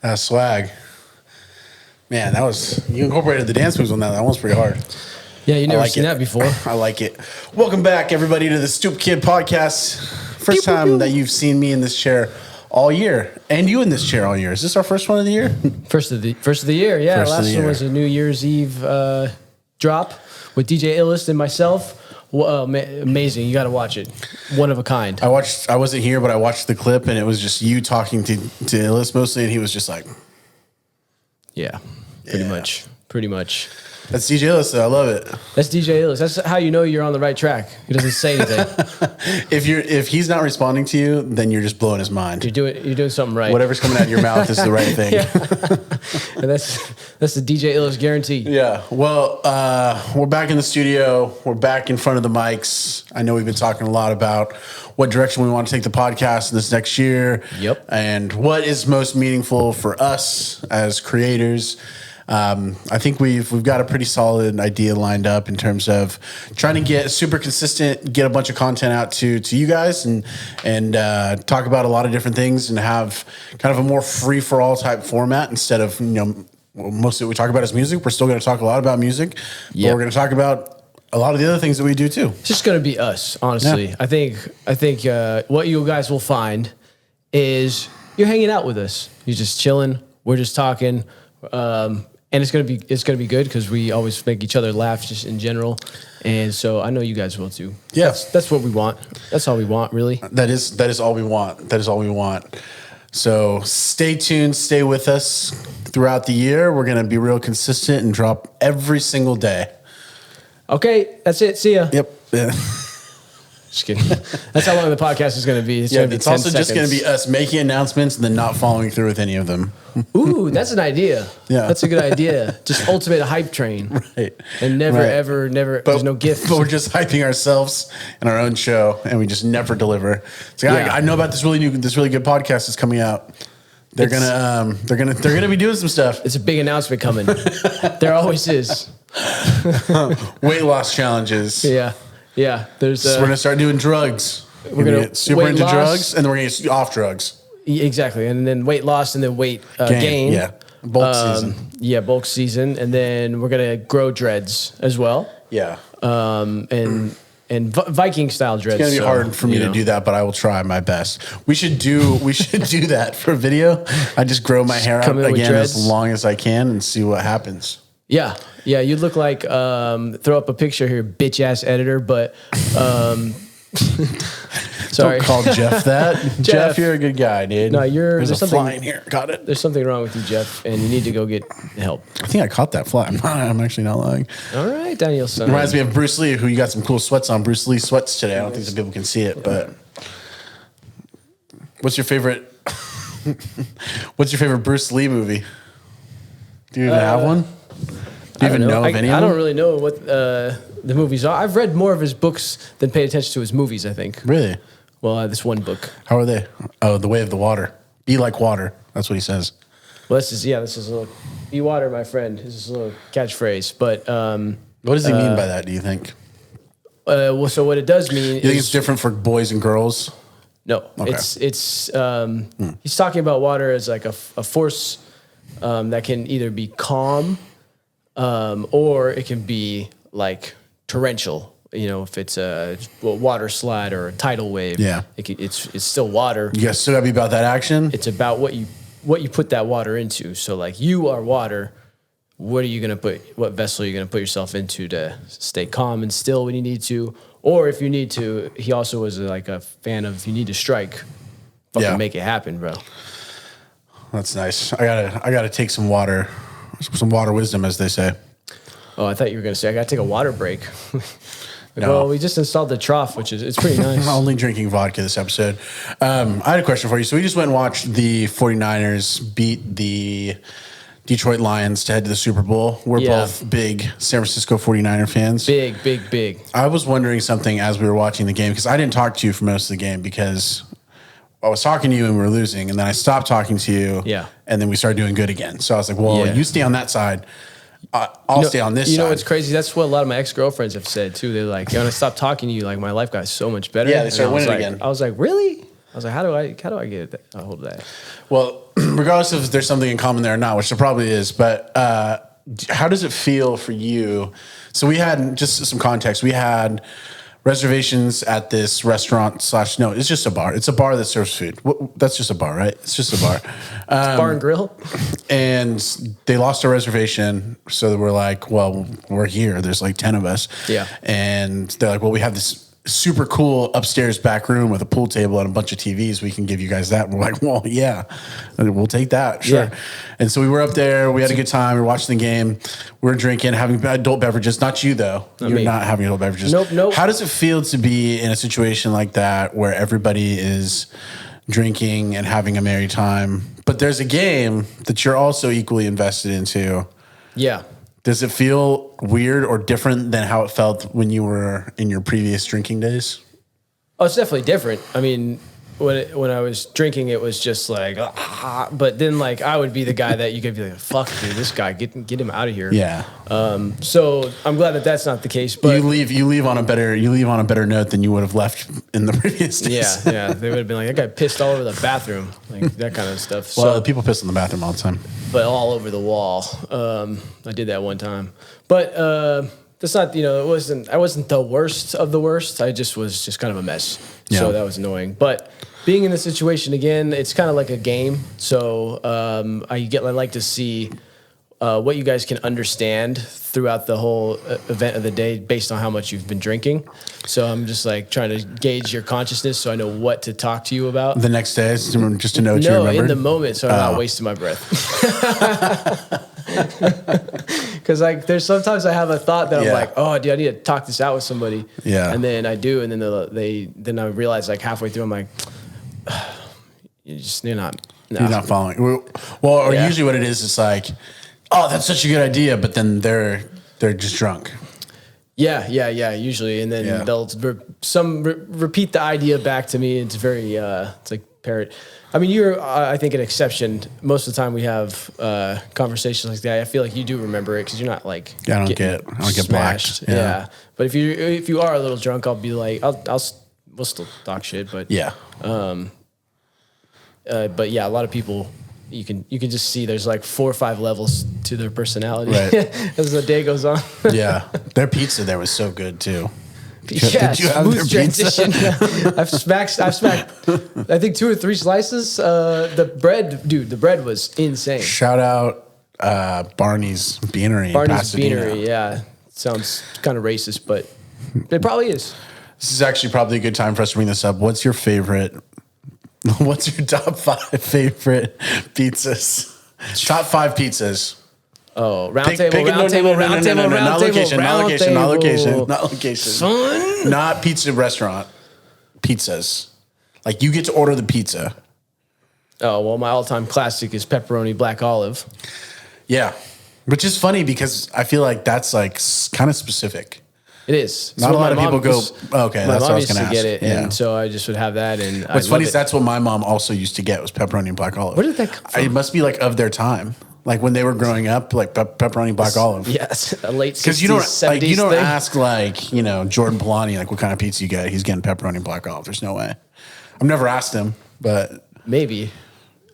That's swag. Man, you incorporated the dance moves on that. That one's pretty hard. Yeah, you never seen that before. I like it. Welcome back, everybody, to the Stoopkid podcast. First time that you've seen me in this chair all year, and you in this chair all year. Is this our first one of the year? First of the year, yeah. Last one was a New Year's Eve drop with DJ Illest and myself. Well, amazing. You got to watch it. One of a kind. I wasn't here, but I watched the clip, and it was just you talking to Illest mostly, and he was just like, yeah, pretty much. That's DJ Illest. I love it. That's DJ Illest. That's how you know you're on the right track. He doesn't say anything. If he's not responding to you, then you're just blowing his mind. You're doing something right. Whatever's coming out of your mouth is the right thing. And that's the DJ Illest guarantee. Yeah. Well, we're back in the studio. We're back in front of the mics. I know we've been talking a lot about what direction we want to take the podcast this next year. Yep. And what is most meaningful for us as creators. I think we've got a pretty solid idea lined up in terms of trying to get super consistent, get a bunch of content out to you guys, and talk about a lot of different things, and have kind of a more free for all type format instead of most of what we talk about is music. We're still going to talk a lot about music, but we're going to talk about a lot of the other things that we do too. It's just going to be us, honestly. Yeah. I think what you guys will find is you're hanging out with us. You're just chilling. We're just talking. And it's gonna be good because we always make each other laugh just in general, and so I know you guys will too. Yeah, that's what we want. That's all we want, really. That is all we want. That is all we want. So stay tuned, stay with us throughout the year. We're gonna be real consistent and drop every single day. Okay, that's it. See ya. Yep. Yeah. Just kidding. That's how long the podcast is going to be. It's also just going to be us making announcements and then not following through with any of them. Ooh, that's an idea. Yeah. That's a good idea. Just ultimate hype train. Right. And never, there's no gifts. But we're just hyping ourselves in our own show, and we just never deliver. It's like, I know about this really good podcast that's coming out. They're gonna be doing some stuff. It's a big announcement coming. There always is. Weight loss challenges. Yeah, we're gonna start doing drugs. We're gonna get super into drugs, and then we're gonna get off drugs. Exactly, and then weight loss, and then weight gain. Yeah, bulk season. Yeah, bulk season, and then we're gonna grow dreads as well. Yeah, and Viking style dreads. It's gonna be hard for me to do that, but I will try my best. We should do that for a video. I just grow my hair out again as long as I can and see what happens. Yeah, you'd look like, throw up a picture here, bitch ass editor, but, sorry. Don't call Jeff that. Jeff, you're a good guy, dude. No, there's a fly in here. Got it. There's something wrong with you, Jeff, and you need to go get help. I think I caught that fly. I'm actually not lying. All right, Danielson. Reminds me of Bruce Lee, who you got some cool sweats on. Bruce Lee sweats today. I don't think the people can see it, but what's your favorite Bruce Lee movie? Do you even have one? Do you even know of any of them? I don't really know what the movies are. I've read more of his books than paid attention to his movies, I think. Really? Well, this one book. How are they? Oh, The Way of the Water. Be like water. That's what he says. Well, this is a little, be water, my friend. This is a little catchphrase. But what does he mean by that, do you think? Well, so what it does mean you think it's different for boys and girls? No. Okay. It's he's talking about water as like a force that can either be calm or it can be like torrential. If it's a water slide or a tidal wave, it's still water. You guys still gotta be about that action. It's about what you put that water into. So like you are water. What vessel are you gonna put yourself into to stay calm and still when you need to, or if you need to? He also was like a fan of if you need to strike, make it happen, bro. That's nice. I gotta take some water wisdom, as they say. Oh, I thought you were gonna say I gotta take a water break. No. Well, we just installed the trough, it's pretty nice. Only drinking vodka this episode. I had a question for you. So we just went and watched the 49ers beat the Detroit Lions to head to the Super Bowl. We're both big San Francisco 49er fans. Big. I was wondering something as we were watching the game, because I didn't talk to you for most of the game because I was talking to you and we were losing, and then I stopped talking to you. Yeah. And then we started doing good again. So I was like, well, you stay on that side. I'll stay on this side. You know what's crazy? That's what a lot of my ex-girlfriends have said too. They're like, when I stopped talking to you, like my life got so much better. Yeah, they started winning again. I was like, really? I was like, how do I get a hold of that? Well, regardless if there's something in common there or not, which there probably is, but how does it feel for you? So we had, just some context, we had reservations at this restaurant / no, it's just a bar. It's a bar that serves food. That's just a bar, right? It's just a bar. Bar and grill. And they lost a reservation. So we're like, well, we're here. There's like 10 of us. Yeah. And they're like, well, we have this super cool upstairs back room with a pool table and a bunch of TVs. We can give you guys that. And we're like, well, yeah, we'll take that. Sure. Yeah. And so we were up there. We had a good time. We were watching the game. We were drinking, having adult beverages. Not you, though. You're not having adult beverages. Nope. How does it feel to be in a situation like that where everybody is drinking and having a merry time, but there's a game that you're also equally invested into? Yeah. Does it feel weird or different than how it felt when you were in your previous drinking days? Oh, it's definitely different. I mean, when I was drinking, it was just like, but then like I would be the guy that you could be like, fuck, dude, this guy, get him out of here. Yeah. So I'm glad that that's not the case. But you leave on a better note than you would have left in the previous days. Yeah. They would have been like, that guy pissed all over the bathroom, like that kind of stuff. Well, so, people piss in the bathroom all the time, but all over the wall. I did that one time, but that's not, I wasn't the worst of the worst. I just was just kind of a mess. Yeah. So that was annoying. But being in the situation again, it's kind of like a game. So I like to see what you guys can understand throughout the whole event of the day based on how much you've been drinking. So I'm just like trying to gauge your consciousness so I know what to talk to you about. The next day, just to know what you remember? No, in the moment, so I'm not wasting my breath. Because like there's sometimes I have a thought that I'm like, oh, dude, I need to talk this out with somebody. Yeah. And then I do, and then I realize like halfway through I'm like, you're not. No. You're not following. Well, or usually what it is like, oh, that's such a good idea, but then they're just drunk. Yeah. Usually, and then they'll repeat the idea back to me. It's very it's like parrot. I mean, you're I think an exception. Most of the time we have conversations like that. I feel like you do remember it because you're not like I don't get smashed. blacked. Yeah. But if you are a little drunk, I'll be like we'll still talk shit. But yeah. But yeah, a lot of people. You can just see there's like 4 or 5 levels to their personality as the day goes on. Yeah, their pizza there was so good too. Yeah, did you have their transition. Pizza? I've smacked. I think 2 or 3 slices. The bread was insane. Shout out Barney's Beanery. Barney's Beanery. Yeah, sounds kind of racist, but it probably is. This is actually probably a good time for us to bring this up. What's your top 5 favorite pizzas? Top 5 pizzas. Oh, round table. Not location. Son? Not pizza restaurant. Pizzas. Like you get to order the pizza. Oh, well, my all-time classic is pepperoni black olive. Yeah. Which is funny because I feel like that's like kind of specific. It is. Not a lot of people go, okay, that's what I was going to ask. Get it, and so I just would have that. And what's funny is that's what my mom also used to get was pepperoni and black olive. Where did that come from? It must be like of their time. Like when they were growing up, like pepperoni and black olive. Yes, a late 60s, because you don't 70s you don't thing. ask like Jordan Polani like what kind of pizza you get. He's getting pepperoni and black olive. There's no way. I've never asked him, but maybe.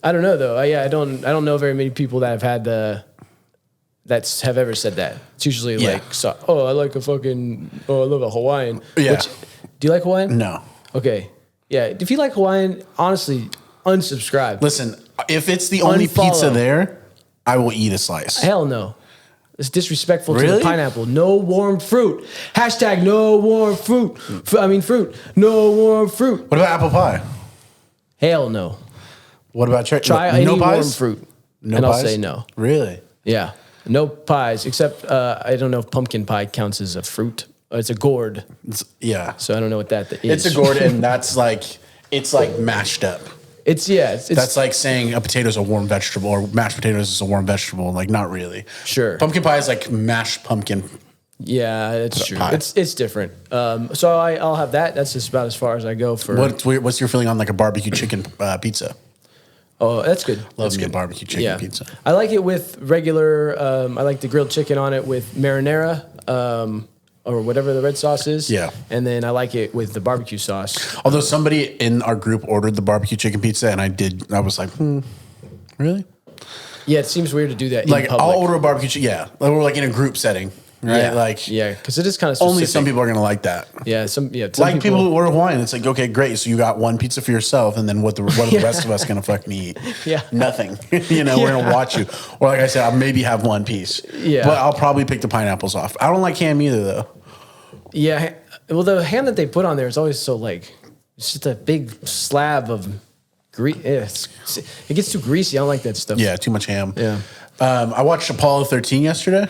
I don't know though. I don't know very many people that have had have ever said that. It's usually like, I like I love a Hawaiian. Yeah. Do you like Hawaiian? No. Okay. Yeah. If you like Hawaiian, honestly, unsubscribe. Listen, if it's the only pizza there, I will eat a slice. Hell no. It's disrespectful to the pineapple. No warm fruit. # no warm fruit. Fruit. No warm fruit. What about apple pie? Hell no. What about try any warm fruit? No and pies? I'll say no. Really? Yeah. No pies, except I don't know if pumpkin pie counts as a fruit. It's a gourd. Yeah. So I don't know what that is. It's a gourd, and that's like, it's like mashed up. It's that's like saying a potato is a warm vegetable or mashed potatoes is a warm vegetable. Like, not really. Sure. Pumpkin pie is like mashed pumpkin. Yeah, it's true. Pie. It's different. So I'll have that. That's just about as far as I go for. What's your feeling on like a barbecue chicken pizza? Oh, that's good. Love me a barbecue chicken pizza. I like it with regular. I like the grilled chicken on it with marinara. or whatever the red sauce is. Yeah. And then I like it with the barbecue sauce. Although somebody in our group ordered the barbecue chicken pizza, and I was like, really? Yeah, it seems weird to do that Like, in public. I'll order a barbecue chicken. Yeah. Like, we're like in a group setting, right? Yeah. Like, yeah, because it is kind of only some people are going to like that. Yeah, some Like people who order Hawaiian, it's like, okay, great. So you got one pizza for yourself, and then what are the rest of us going to fucking eat? Yeah. Nothing. We're going to watch you. Or like I said, I'll maybe have one piece. Yeah. But I'll probably pick the pineapples off. I don't like ham either, though. Yeah, well, the ham that they put on there is always so like, it's just a big slab of grease. It gets too greasy. I don't like that stuff. Yeah, too much ham. Yeah. I watched Apollo 13 yesterday.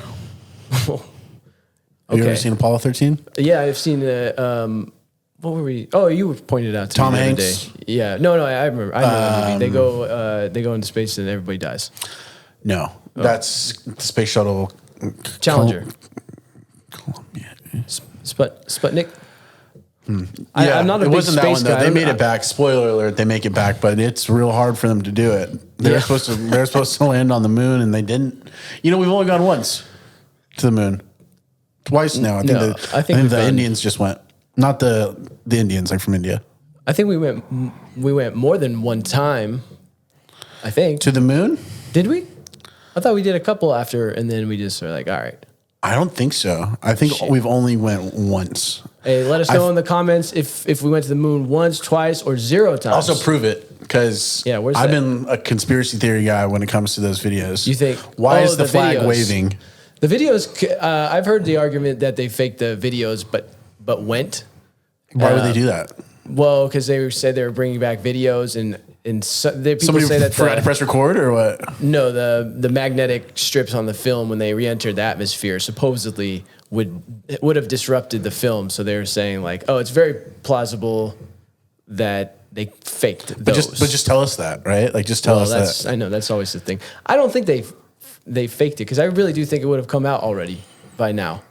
Have you ever seen Apollo 13? Yeah, I've seen the. What were we? Oh, you pointed out to Tom me the other Hanks? day. Yeah, no, I remember. I know that movie. They go into space and everybody dies. No, that's the space shuttle. Challenger. Columbia. Sputnik. Yeah, I'm not a it big wasn't that space one though. guy. They made it back. Spoiler alert: they make it back, but it's real hard for them to do it. They're supposed to land on the moon, and they didn't. We've only gone once to the moon, twice now. I think the Indians just went, not the Indians like from India. I think we went more than one time. I think To the moon? Did we? I thought we did a couple after, and then we just were like, all right. I don't think so. I think we've only went once. Hey, let us know in the comments if we went to the moon once, twice, or 0 times. Also prove it, because I've been a conspiracy theory guy when it comes to those videos. You think why is the flag videos. waving? The videos. I've heard the argument that they faked the videos, but went. Why would they do that? Well, because they said they were bringing back videos, and people Somebody say that forgot to press record or what? No, the magnetic strips on the film when they re-entered the atmosphere supposedly would have disrupted the film. So they were saying like, oh, it's very plausible that they faked those. But just tell us that, right? Like, just tell us that. I know that's always the thing. I don't think they faked it, because I really do think it would have come out already by now.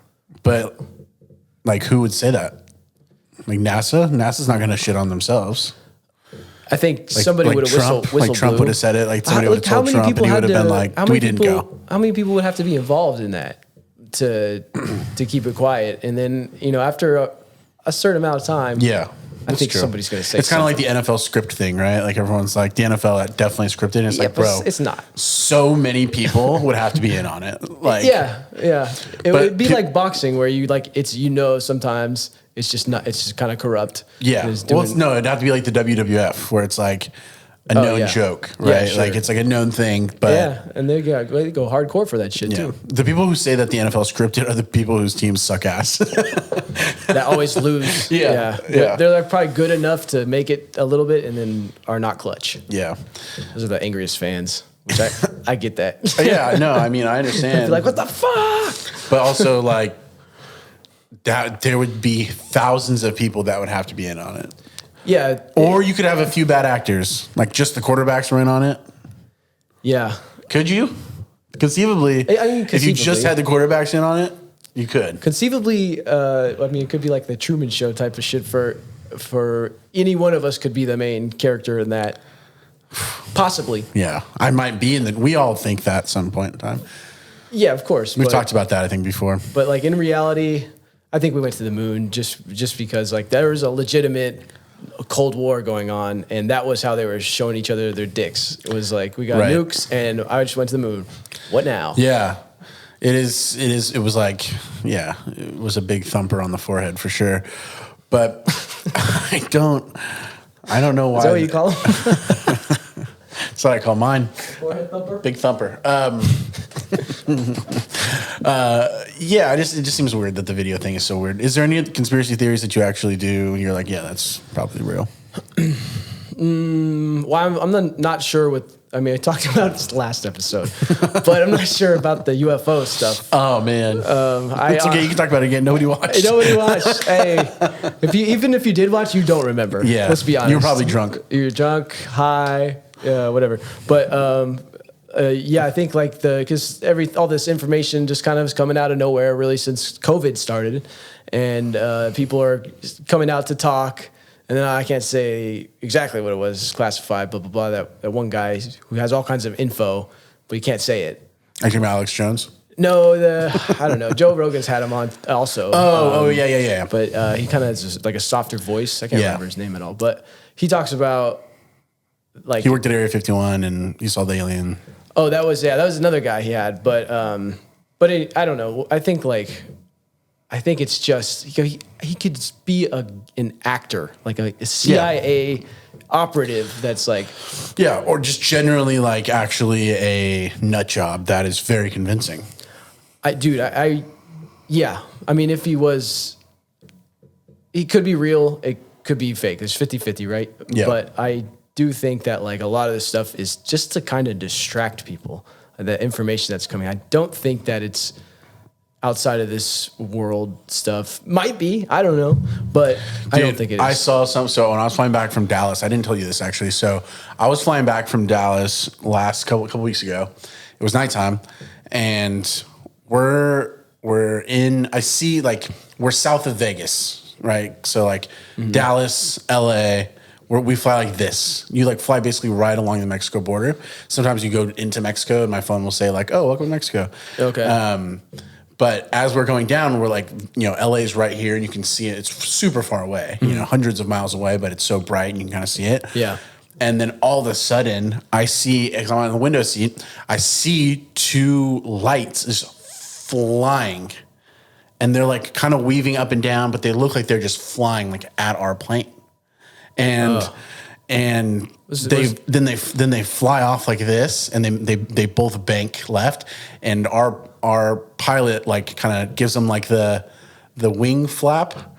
But like, who would say that? Like NASA? NASA's not going to shit on themselves. I think somebody would have whistled. Like Trump would have said it. Like somebody would have told Trump, and he would have been like, "We didn't go." How many people would have to be involved in that to keep it quiet? And then after a certain amount of time, I think somebody's going to say. It's kind of like the NFL script thing, right? Like everyone's like, the NFL definitely scripted. And it's like, bro, it's not. So many people would have to be in on it. Like, it would be like boxing, where you like sometimes. It's just not. It's just kind of corrupt. Yeah. It'd have to be like the WWF, where it's like a known joke, right? Yeah, sure. Like it's like a known thing. But and they go hardcore for that shit too. The people who say that the NFL scripted are the people whose teams suck ass. That always lose. Yeah. They're like probably good enough to make it a little bit, and then are not clutch. Yeah. Those are the angriest fans. Which I get that. Yeah. No, I mean, I understand. Like, what the fuck? But also like. That there would be thousands of people that would have to be in on it. Yeah. Or you could have a few bad actors, like just the quarterbacks were in on it. Yeah. Could you? Conceivably, if you just had the quarterbacks in on it, you could. Conceivably, it could be like the Truman Show type of shit for any one of us could be the main character in that. Possibly. Yeah. I might be in we all think that at some point in time. Yeah, of course. We've talked about that, I think, before. But like in reality, I think we went to the moon just because like there was a legitimate Cold War going on, and that was how they were showing each other their dicks. It was like, we got nukes, and I just went to the moon. What now? Yeah, it is. It was like, it was a big thumper on the forehead for sure. But I don't know why. Is that what you call them? That's what I call mine. Forehead thumper? Big thumper. It just seems weird that the video thing is so weird. Is there any conspiracy theories that you actually do and you're like, yeah, that's probably real? Well, I'm not sure I talked about this last episode, but I'm not sure about the UFO stuff. Oh man. It's okay. You can talk about it again. Nobody watched. Nobody watched. Hey, even if you did watch, you don't remember. Yeah. Let's be honest. You were probably drunk. You're drunk, high, whatever. But, I think like because all this information just kind of is coming out of nowhere really since COVID started, and people are coming out to talk, and then I can't say exactly what it was, classified, blah, blah, blah, that one guy who has all kinds of info, but he can't say it. I think Alex Jones. No, I don't know. Joe Rogan's had him on also. Yeah. But he kind of has just like a softer voice. I can't remember his name at all. But he talks about like he worked at Area 51 and he saw the alien. Oh, that was another guy he had. But I don't know. I think it's just he could be an actor, like a CIA operative that's like or just generally like actually a nut job that is very convincing. I mean, if he could be real, it could be fake. It's 50-50, right? Yeah. But I do think that like a lot of this stuff is just to kind of distract people, the information that's coming. I don't think that it's outside of this world stuff. Might be, I don't know, but I don't think it is. I saw so when I was flying back from Dallas, I didn't tell you this actually. So I was flying back from Dallas last couple weeks ago. It was nighttime and we're south of Vegas, right? So like Dallas, LA, where we fly like this. You like fly basically right along the Mexico border. Sometimes you go into Mexico and my phone will say like, "Oh, welcome to Mexico." Okay. But as we're going down, we're like, LA's right here and you can see it. It's super far away, hundreds of miles away, but it's so bright and you can kind of see it. Yeah. And then all of a sudden I see, as I'm on the window seat, I see two lights just flying and they're like kind of weaving up and down, but they look like they're just flying like at our plane. And then they fly off like this, and they both bank left, and our pilot like kind of gives them like the wing flap.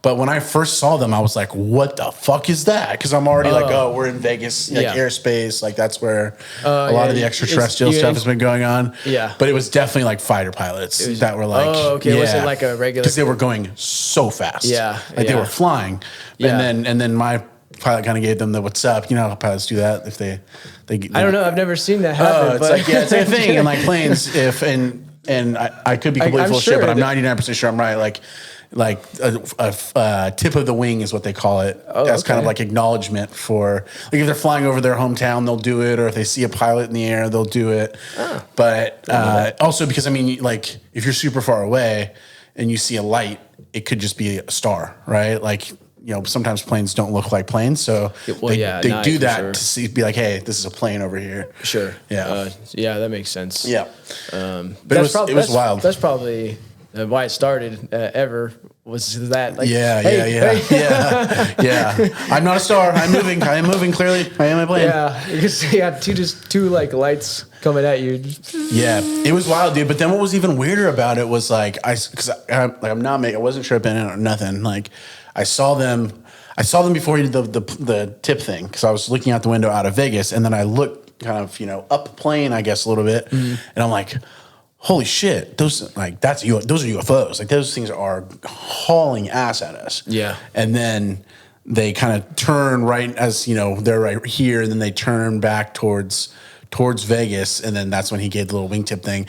But when I first saw them, I was like, "What the fuck is that?" Because I'm already like, "Oh, we're in Vegas, like airspace, like that's where a lot of the extraterrestrial stuff has been going on." Yeah, but it was definitely like fighter pilots that were like, "Oh, okay." Was it like a regular? Because they were going so fast. Yeah, like they were flying. Yeah. And then my pilot kind of gave them the "What's up?" You know how pilots do that if they I don't know. I've never seen that happen. It's like it's a thing in like planes. And I could be completely full of shit, but I'm 99% sure I'm right. Like a tip of the wing is what they call it. That's kind of like acknowledgement for like if they're flying over their hometown, they'll do it, or if they see a pilot in the air, they'll do it. But also because I mean, like if you're super far away and you see a light, it could just be a star, right? Like sometimes planes don't look like planes, so they do that to be like, hey, this is a plane over here. Sure. Yeah. That makes sense. Yeah. But it was wild. That's probably why it started ever was that like yeah. I'm not a star. I am moving clearly. I am a plane. Yeah, because you had two like lights coming at you. Yeah, it was wild, dude. But then what was even weirder about it was like I wasn't tripping or nothing. Like I saw them before he did the tip thing because I was looking out the window out of Vegas, and then I looked kind of up plane, I guess a little bit, and I'm like, holy shit, those are UFOs. Like those things are hauling ass at us. Yeah. And then they kind of turn right as, they're right here, and then they turn back towards Vegas, and then that's when he gave the little wingtip thing.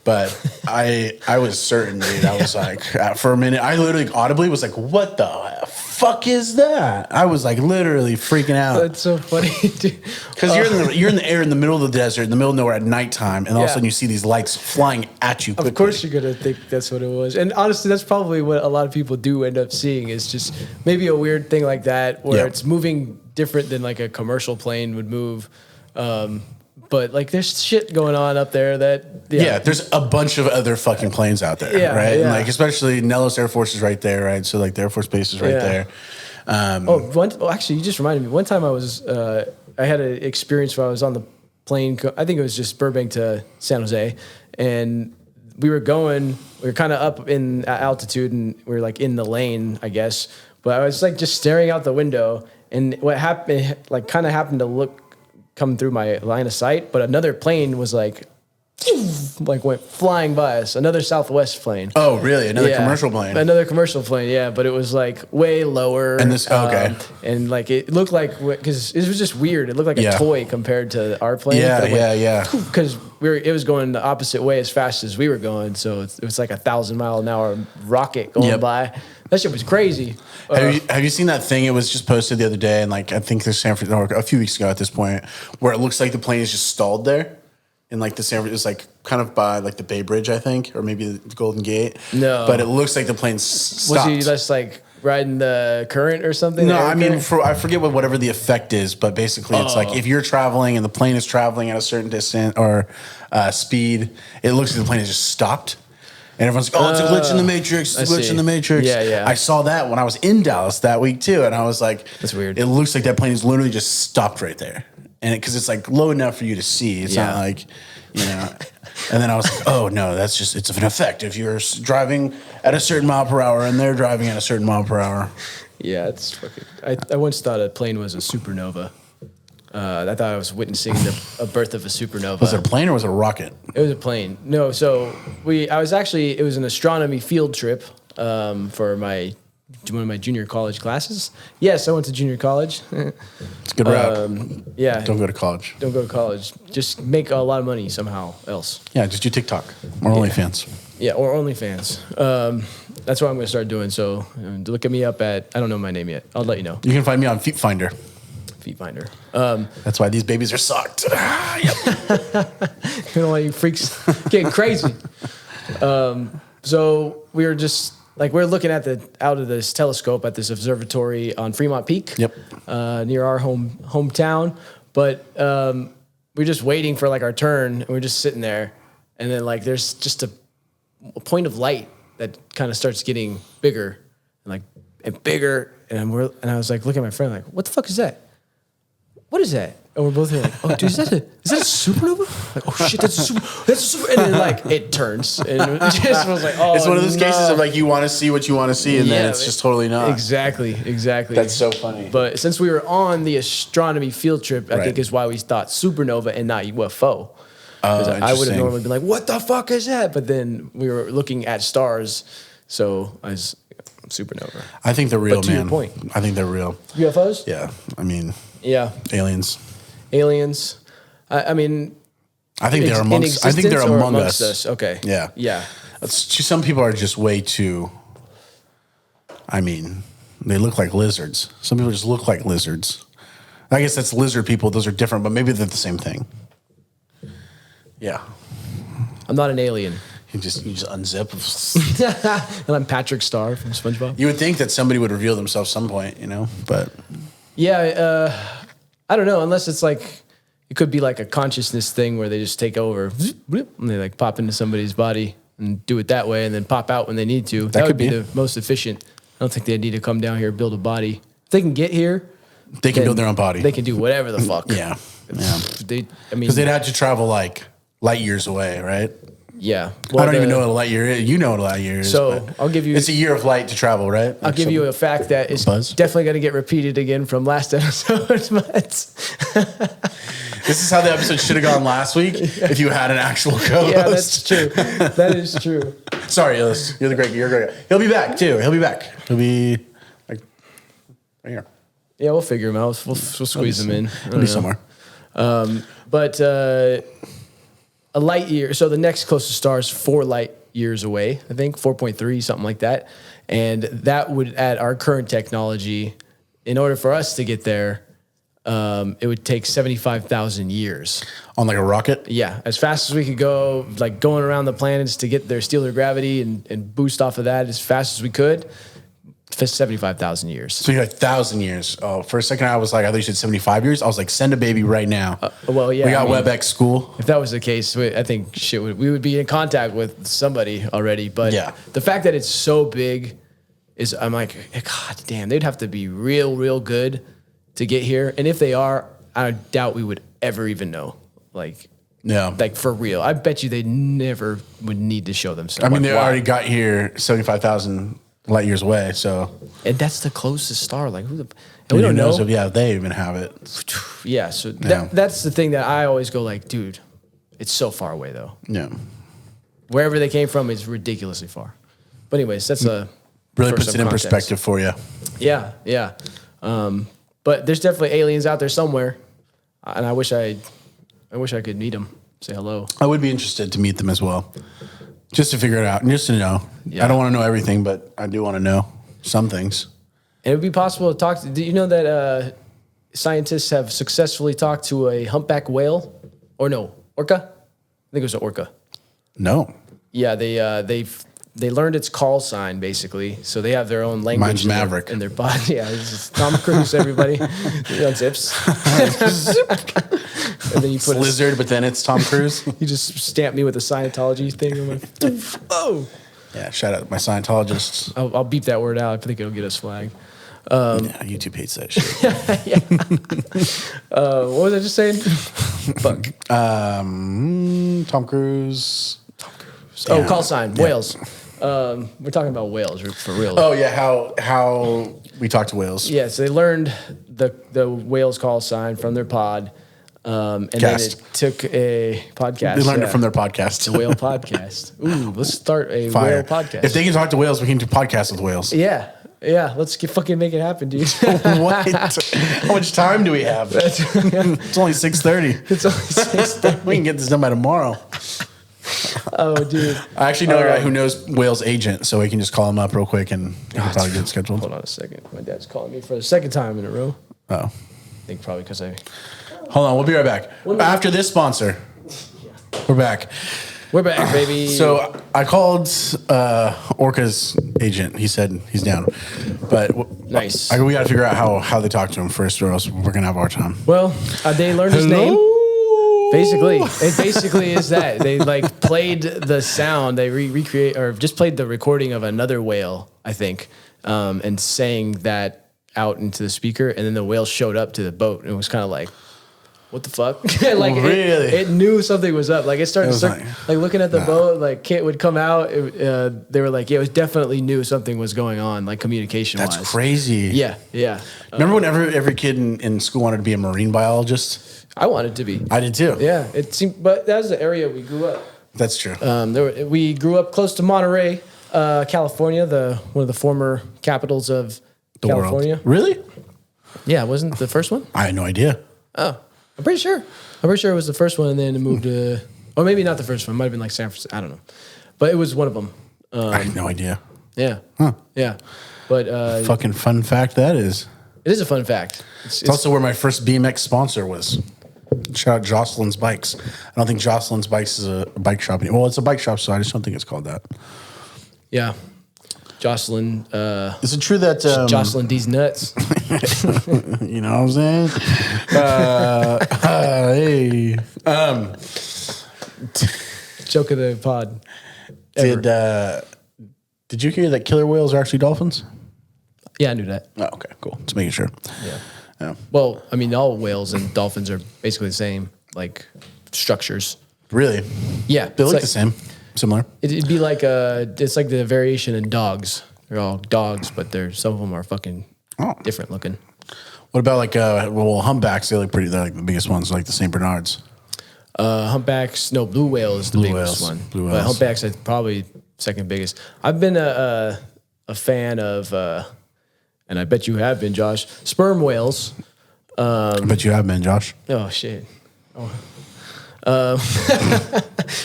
But I was certain, dude. I was like, for a minute, I literally audibly was like, what the fuck is that? I was like literally freaking out. That's so funny, dude. Because you're in the air in the middle of the desert, in the middle of nowhere at nighttime, and all of a sudden you see these lights flying at you quickly. Of course you're going to think that's what it was. And honestly, that's probably what a lot of people do end up seeing is just maybe a weird thing like that where it's moving different than like a commercial plane would move. But like there's shit going on up there that there's a bunch of other fucking planes out there, right? And like especially Nellis Air Force is right there, right? So like the Air Force Base is right there. Actually, you just reminded me. One time I had an experience where I was on the plane. I think it was just Burbank to San Jose, and we were kind of up in altitude, and we were like in the lane, I guess. But I was like just staring out the window, and what happened, like kind of happened to come through my line of sight, but another plane was like went flying by us. Another Southwest plane. Oh, really? Another commercial plane? Another commercial plane, yeah. But it was like way lower. And this, and like it looked like, because it was just weird. It looked like a toy compared to our plane. Yeah. Because it was going the opposite way as fast as we were going. So it was like 1,000-mile-an-hour rocket going by. That shit was crazy. Have you seen that thing? It was just posted the other day, and like I think there's San Francisco a few weeks ago at this point, where it looks like the plane is just stalled there in like the San. It's like kind of by like the Bay Bridge, I think, or maybe the Golden Gate. No, but it looks like the plane stopped. Was he just like riding the current or something? No, I mean, I forget whatever the effect is, but basically it's like if you're traveling and the plane is traveling at a certain distance or speed, it looks like the plane has just stopped. And everyone's like, oh, it's a glitch in the Matrix. It's a glitch in the Matrix. Yeah. I saw that when I was in Dallas that week too. And I was like, that's weird. It looks like that plane is literally just stopped right there. And because it's like low enough for you to see. It's not like, you know. And then I was like, oh, no, it's an effect. If you're driving at a certain mile per hour and they're driving at a certain mile per hour. Yeah, it's fucking. I once thought a plane was a supernova. I thought I was witnessing a birth of a supernova. Was it a plane or was it a rocket? It was a plane. No, so it was an astronomy field trip for one of my junior college classes. Yes, I went to junior college. It's a good rap. Yeah. Don't go to college. Don't go to college. Just make a lot of money somehow else. Yeah, just do TikTok or OnlyFans. Yeah, or OnlyFans. That's what I'm going to start doing. So look at me up at, I don't know my name yet. I'll let you know. You can find me on Feet Finder. Feet Finder. That's why these babies are sucked. You know, like freaks getting crazy. So we were just we're looking at out of this telescope at this observatory on Fremont Peak. Yep. Near our hometown, but we're just waiting for like our turn, and we're just sitting there, and then like there's just a point of light that kind of starts getting bigger and bigger, and I was like looking at my friend like, what the fuck is that? What is that? And we're both here like, oh, dude, is that a supernova? Like, oh shit, that's a super. And then like it turns, and it just was like, oh, it's one of those cases of like you want to see what you want to see, and then it's just totally not. Exactly. That's so funny. But since we were on the astronomy field trip, I think is why we thought supernova and not UFO. I would have normally been like, what the fuck is that? But then we were looking at stars, so I was supernova. I think they're real, but to man. Your point. I think they're real. UFOs? Yeah. I mean, aliens. I mean, I think they're amongst. I think they're amongst us. Okay. Yeah. Some people are just way too. I mean, they look like lizards. Some people just look like lizards. I guess that's lizard people. Those are different, but maybe they're the same thing. Yeah. I'm not an alien. You just unzip. And I'm Patrick Star from SpongeBob. You would think that somebody would reveal themselves some point, but. Yeah, I don't know, unless it's like, it could be like a consciousness thing where they just take over and they like pop into somebody's body and do it that way and then pop out when they need to. That would be the most efficient. I don't think they need to come down here, build a body. If they can get here, they can build their own body. They can do whatever the fuck. Yeah. Because they'd have to travel like light years away, right? Yeah. Well, I don't even know what a light year is. You know what a light year is. So I'll give you... It's a year of light to travel, right? I'll give you a fact that is definitely going to get repeated again from last episode. This is how the episode should have gone last week if you had an actual co-host. Yeah, that's true. That is true. Sorry, Illis. You're great guy. He'll be back, too. He'll be like right here. Yeah, we'll figure him out. We'll squeeze him in. He'll be somewhere. But a light year. So the next closest star is 4 light years away, I think, 4.3, something like that. And that would, at our current technology, in order for us to get there, it would take 75,000 years. On like a rocket? Yeah. As fast as we could go, like going around the planets to get there, steal their gravity and boost off of that as fast as we could. 75,000 years. So you're like 1,000 years. Oh, for a second I was like, I thought you said 75 years. I was like, send a baby right now. Well, yeah. We got WebEx school. If that was the case, I think we would be in contact with somebody already. But the fact that it's so big is, I'm like, God damn, they'd have to be real good to get here. And if they are, I doubt we would ever even know. Like for real. I bet you they never would need to show themselves. I mean, they already got here 75,000 light years away, so. And that's the closest star. Like, we don't know. If they even have it. Yeah, so that's the thing that I always go like, dude, it's so far away, though. Yeah. Wherever they came from is ridiculously far. But anyways, that's really puts it in perspective for you. Yeah. But there's definitely aliens out there somewhere, and I wish I could meet them, say hello. I would be interested to meet them as well. Just to figure it out, and just to know. Yeah. I don't want to know everything, but I do want to know some things. And it would be possible to talk to... Do you know that scientists have successfully talked to a humpback whale? Or no, orca? think it was an orca. No. Yeah, they learned its call sign basically, so they have their own language. Mine's Maverick. In their body. Yeah, it's just Tom Cruise. Everybody, unzips, and then you put Lizard, but then it's Tom Cruise. You just stamp me with a Scientology thing. I'm like, oh, yeah. Shout out my Scientologists. I'll beep that word out. I think it'll get us flagged. Yeah, YouTube hates that shit. What was I just saying? Fuck. Tom Cruise. Oh, call sign whales. We're talking about whales for real. Oh yeah, how we talk to whales. Yeah, so they learned the whales call sign from their pod, and then it took a podcast. They learned it from their podcast, the whale podcast. Ooh, let's start a Fire. whale podcast. If they can talk to whales, we can do podcasts with whales. Yeah, let's fucking make it happen, dude. What? How much time do we have? It's only 6:30. It's only 6:30. We can get this done by tomorrow. Oh, dude. I actually know a guy who knows Whale's agent, so we can just call him up real quick and he can probably get it scheduled. Hold on a second. My dad's calling me for the second time in a row. Oh. I think probably because I... Hold on, we'll be right back. After this sponsor. We're back. We're back, baby. So I called Orca's agent. He said he's down. But nice. We got to figure out how they talk to him first, or else we're going to have our time. Well, they learned his name. Basically, it basically is that they like played the sound. They recreate or just played the recording of another whale, I think, and sang that out into the speaker. And then the whale showed up to the boat and it was kind of like, what the fuck? Like really? It knew something was up. Like it started like looking at the boat. Like Kit would come out. They were like, yeah, it was definitely knew something was going on, like communication wise. That's crazy. Yeah. Remember when every kid in school wanted to be a marine biologist? I wanted to be. I did too. Yeah, it seemed, but that was the area we grew up. That's true. We grew up close to Monterey, California, one of the former capitals of California. World. Really? Yeah, wasn't the first one? I had no idea. Oh, I'm pretty sure. it was the first one, and then it moved to, or maybe not the first one. It might have been like San Francisco. I don't know, but it was one of them. I had no idea. Yeah. Huh. Yeah. But fucking fun fact that is. It is a fun fact. It's also where my first BMX sponsor was. Shout out Jocelyn's Bikes. I don't think Jocelyn's Bikes is a bike shop anymore. Well, it's a bike shop, so I just don't think it's called that. Yeah. Jocelyn. Is it true that... Jocelyn D's nuts. You know what I'm saying? Hey. Joke of the pod. Did you hear that killer whales are actually dolphins? Yeah, I knew that. Oh, okay, cool. Just making sure. Yeah. Yeah. Well, I mean, all whales and dolphins are basically the same, like, structures. Really? Yeah. They look the same. Similar. It'd be like it's like the variation in dogs. They're all dogs, but some of them are fucking different looking. What about like humpbacks? They're like the biggest ones, like the Saint Bernards. Humpbacks, no, blue whale is the biggest one. Blue but whales. humpbacks are probably second biggest. I've been a fan of, and I bet you have been, Josh, sperm whales. I bet you have been, Josh. Oh shit. Oh.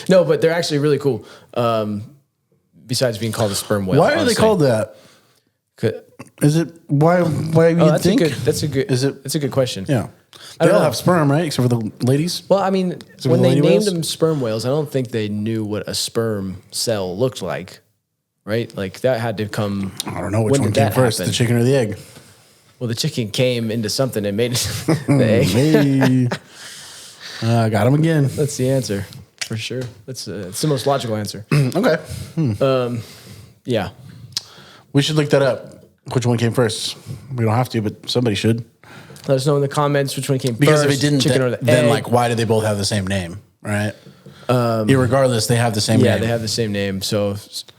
No, but they're actually really cool. Besides being called a sperm whale. Why are they called that? Is it why you think? That's a good question. Yeah. They all have sperm, right? Except for the ladies. Well, I mean, Except when the they lady named whales? them sperm whales, I don't think they knew what a sperm cell looked like, right? Like that had to come. I don't know which when one did came that first, happen? the chicken or the egg. Well, the chicken came into something and made it the egg. Hey. Got him again. That's the answer for sure. It's the most logical answer. Okay. Yeah. We should look that up. Which one came first? We don't have to, but somebody should. Let us know in the comments which one came Because first. if it didn't, chicken or the then egg. like, why do they both have the same name, right? Irregardless, they have the same name. Yeah, they have the same name. So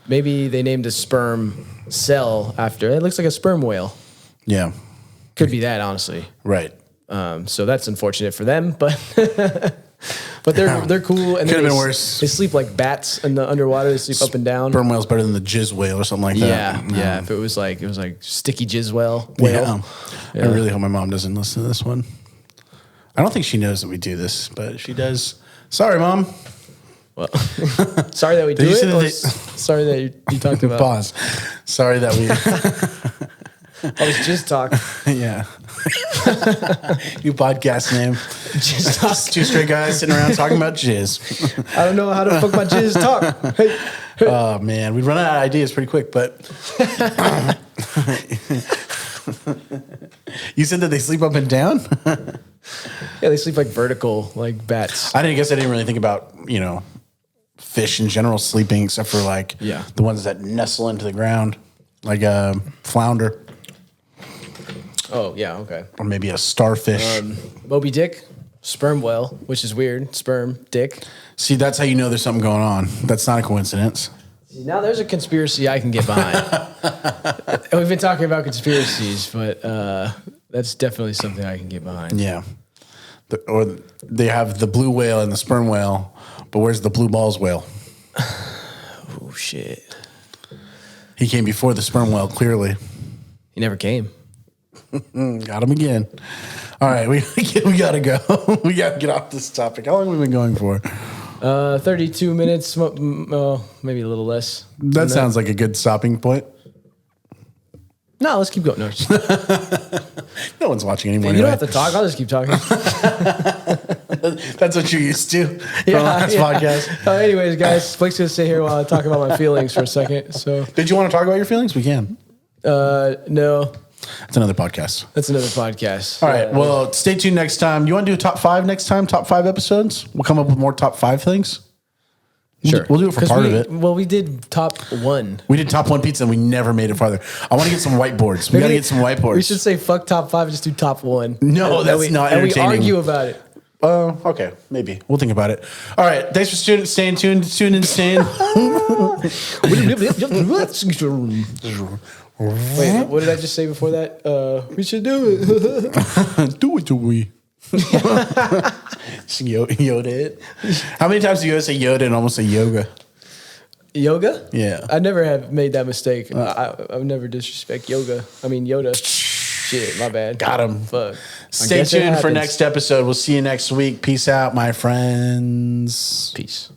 maybe they named a sperm cell after. It looks like a sperm whale. Yeah. Could be that, honestly. Right. So that's unfortunate for them, but they're cool. And Could have they been worse. They sleep like bats in the underwater. They sleep up and down. Sperm whale's better than the jizz whale or something like that. Yeah. If it was like sticky jizz whale. Yeah. I really hope my mom doesn't listen to this one. I don't think she knows that we do this, but if she does, sorry, Mom. Well, sorry that we do you it. say that Sorry that you talked about. Pause. Sorry that we. I was just talking. Yeah. New podcast name. Just talk. Two straight guys sitting around talking about jizz. I don't know how to fuck my jizz talk. Hey. Oh man, we run out of ideas pretty quick, but you said that they sleep up and down? Yeah, they sleep like vertical, like bats. I didn't really think about, fish in general sleeping, except for like the ones that nestle into the ground, like a flounder. Oh, yeah, okay. Or maybe a starfish. Moby Dick, sperm whale, which is weird. Sperm, dick. See, that's how you know there's something going on. That's not a coincidence. See, now there's a conspiracy I can get behind. We've been talking about conspiracies, but that's definitely something I can get behind. Yeah. Or they have the blue whale and the sperm whale, but where's the blue balls whale? Oh, shit. He came before the sperm whale, clearly. He never came. Got him again. All right, we got to go. We got to get off this topic. How long have we been going for? 32 minutes, maybe a little less. That sounds like a good stopping point. No, let's keep going. No, No one's watching anymore. you don't have to talk. I'll just keep talking. That's what you're used to from last podcast. Anyways, guys, Blake's going to sit here while I talk about my feelings for a second. So, Did you want to talk about your feelings? We can. No. That's another podcast. That's another podcast. All right. Well, stay tuned next time. You want to do a top 5 next time? Top 5 episodes? We'll come up with more top 5 things. Sure. We'll do it for part of it. Well, we did top 1. We did top 1 pizza and we never made it farther. I want to get some whiteboards. We got to get some whiteboards. We should say fuck top 5 and just do top 1. No, that's not entertaining. And we argue about it. Okay. Maybe. We'll think about it. All right. Thanks for staying tuned. Wait, what did I just say before that? We should do it. Do it, do we? Yoda it. How many times do you say Yoda and almost say yoga? Yoga? Yeah. I never have made that mistake. I would never disrespect yoga. I mean, Yoda. Shit, my bad. Got him. Fuck. Stay tuned for next episode. We'll see you next week. Peace out, my friends. Peace.